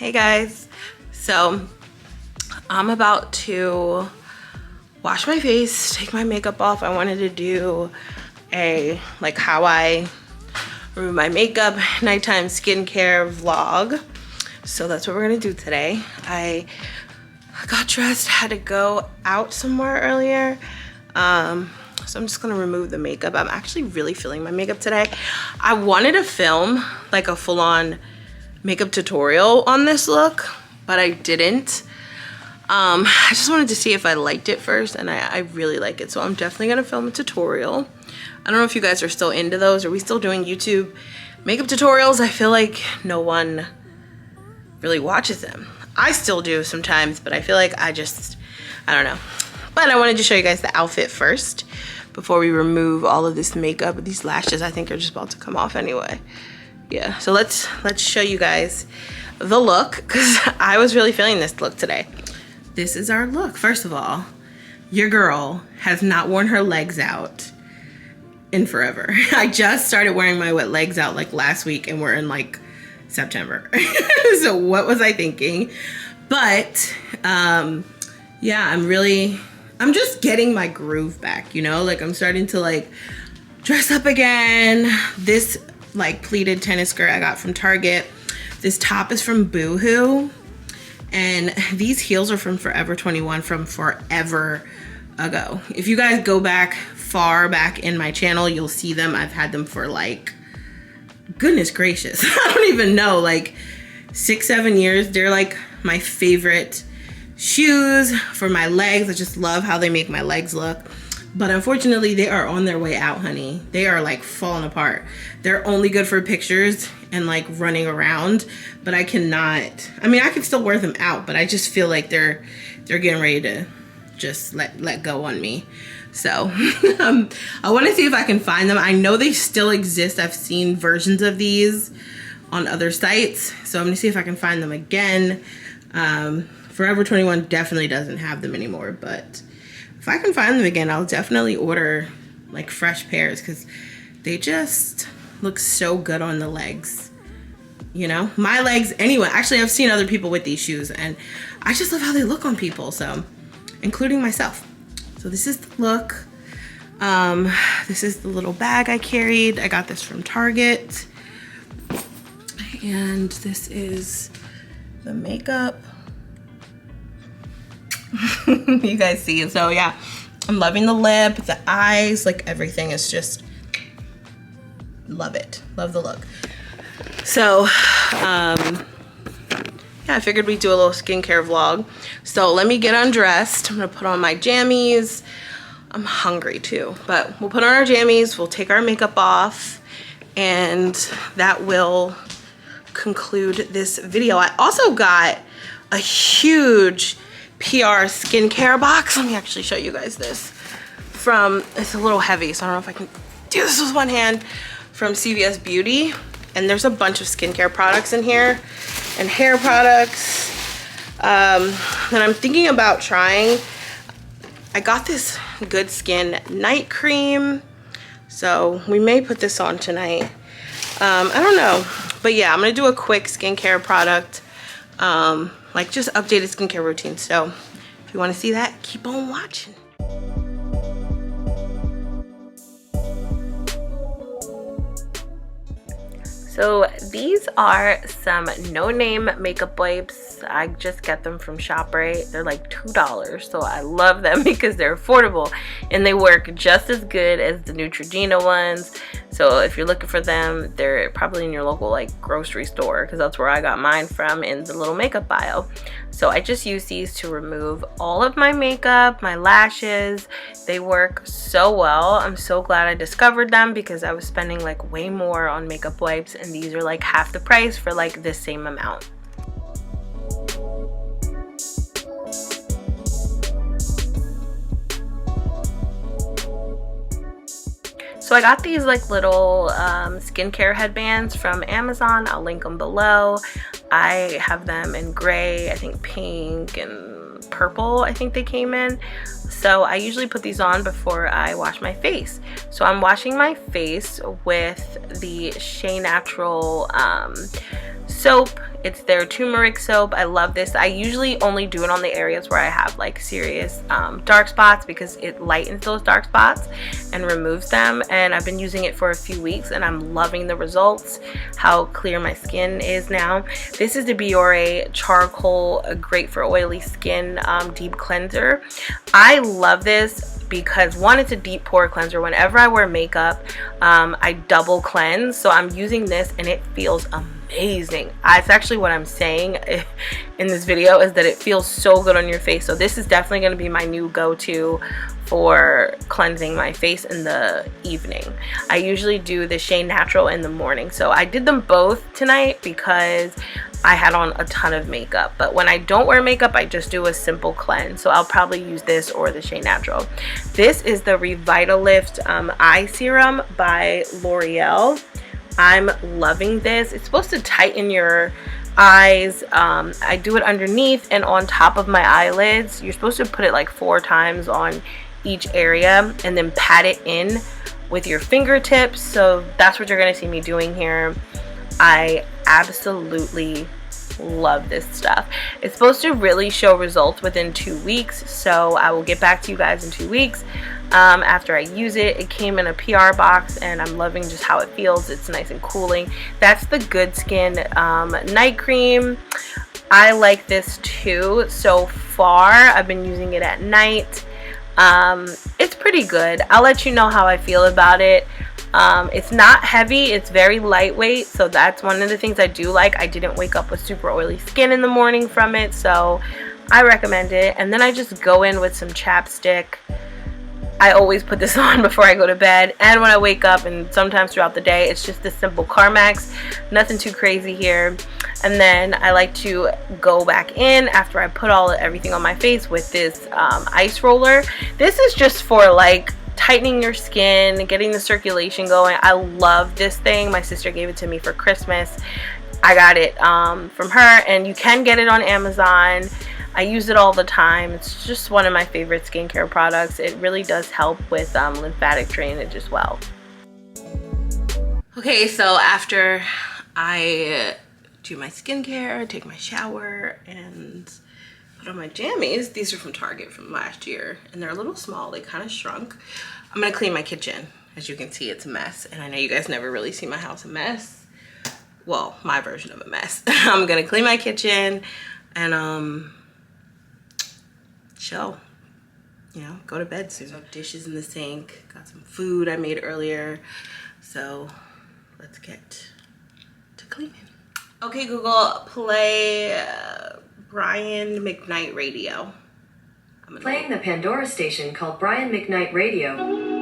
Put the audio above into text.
Hey guys, so I'm about to wash my face, take my makeup off. I wanted to do a how I remove my makeup nighttime skincare vlog. So that's what we're gonna do today. I got dressed, had to go out somewhere earlier. So I'm just gonna remove the makeup. I'm actually really feeling my makeup today. I wanted to film like a full-on makeup tutorial on this look, but I didn't. I just wanted to see if I liked it first, and I really like it. So I'm definitely gonna film a tutorial. I don't know if you guys are still into those. Are we still doing YouTube makeup tutorials? I feel like no one really watches them. I still do sometimes, but I feel like I don't know. But I wanted to show you guys the outfit first before we remove all of this makeup. These lashes I think are just about to come off anyway. Yeah, so let's show you guys the look, because I was really feeling this look today. This is our look. First of all, your girl has not worn her legs out in forever. I just started wearing my wet legs out like last week, and we're in like September. So what was I thinking? But yeah, I'm just getting my groove back, you know? Like I'm starting to like dress up again. This like pleated tennis skirt I got from Target. This top is from Boohoo, and these heels are from Forever 21 from forever ago. If you guys go back far back in my channel, you'll see them. I've had them for like, goodness gracious, I don't even know, like 6-7 years. They're like my favorite shoes for my legs. I just love how they make my legs look. But unfortunately, they are on their way out, honey. They are like falling apart. They're only good for pictures and like running around, but I cannot, I mean, I can still wear them out, but I just feel like they're getting ready to just let go on me. So I want to see if I can find them. I know they still exist. I've seen versions of these on other sites. So I'm gonna see if I can find them again. Forever 21 definitely doesn't have them anymore, but if I can find them again, I'll definitely order like fresh pairs, because they just look so good on the legs. You know, my legs anyway. Actually, I've seen other people with these shoes, and I just love how they look on people, so including myself. So this is the look. This is the little bag I carried. I got this from Target. And this is the makeup. You guys see it. So yeah, I'm loving the lip, the eyes, like everything is just, love it. Love the look. So yeah, I figured we'd do a little skincare vlog. So let me get undressed. I'm gonna put on my jammies. I'm hungry too, but we'll put on our jammies, we'll take our makeup off, and that will conclude this video. I also got a huge PR skincare box. Let me actually show you guys this. It's a little heavy, so I don't know if I can do this with one hand, from CVS Beauty. And there's a bunch of skincare products in here and hair products that I'm thinking about trying. I got this Good Skin night cream, so we may put this on tonight. I don't know, but yeah, I'm gonna do a quick skincare product, like just updated skincare routine. So if you want to see that, keep on watching. So these are some no-name makeup wipes. I just get them from ShopRite. They're like $2, so I love them because they're affordable and they work just as good as the Neutrogena ones. So if you're looking for them, they're probably in your local like grocery store, because that's where I got mine from, in the little makeup aisle. So I just use these to remove all of my makeup, my lashes. They work so well. I'm so glad I discovered them, because I was spending like way more on makeup wipes, and these are like half the price for like the same amount. So I got these like little skincare headbands from Amazon. I'll link them below. I have them in gray, I think pink, and purple, I think they came in. So I usually put these on before I wash my face. So I'm washing my face with the Shea Natural soap It's their turmeric soap. I love this. I usually only do it on the areas where I have like serious dark spots, because it lightens those dark spots and removes them. And I've been using it for a few weeks and I'm loving the results, how clear my skin is now. This is the Biore Charcoal, great for oily skin, deep cleanser. I love this because one, it's a deep pore cleanser. Whenever I wear makeup, I double cleanse. So I'm using this and it feels amazing. It's actually what I'm saying in this video, is that it feels so good on your face. So this is definitely going to be my new go-to for cleansing my face in the evening. I usually do the Shea Natural in the morning. So I did them both tonight because I had on a ton of makeup. But when I don't wear makeup, I just do a simple cleanse. So I'll probably use this or the Shea Natural. This is the Revitalift Eye Serum by L'Oreal. I'm loving this. It's supposed to tighten your eyes. I do it underneath and on top of my eyelids. You're supposed to put it like 4 times on each area and then pat it in with your fingertips. So that's what you're going to see me doing here. I absolutely love this stuff. It's supposed to really show results within 2 weeks, so I will get back to you guys in 2 weeks after I use it. It came in a PR box and I'm loving just how it feels. It's nice and cooling. That's the Good Skin night cream. I like this too. So far I've been using it at night. It's pretty good. I'll let you know how I feel about it. It's not heavy, it's very lightweight, so that's one of the things I do like. I didn't wake up with super oily skin in the morning from it, so I recommend it. And then I just go in with some chapstick. I always put this on before I go to bed and when I wake up, and sometimes throughout the day. It's just the simple Carmex, nothing too crazy here. And then I like to go back in after I put everything on my face with this ice roller. This is just for like tightening your skin, getting the circulation going. I love this thing. My sister gave it to me for Christmas. I got it from her, and you can get it on Amazon. I use it all the time. It's just one of my favorite skincare products. It really does help with lymphatic drainage as well. Okay, so after I do my skincare, take my shower, and put on my jammies. These are from Target from last year, and they're a little small. They kind of shrunk. I'm gonna clean my kitchen. As you can see, it's a mess, and I know you guys never really see my house a mess. Well, my version of a mess. I'm gonna clean my kitchen and chill. You know, go to bed soon. So dishes in the sink. Got some food I made earlier. So let's get to cleaning. Okay, Google, play Brian McKnight Radio. Playing the Pandora station called Brian McKnight Radio.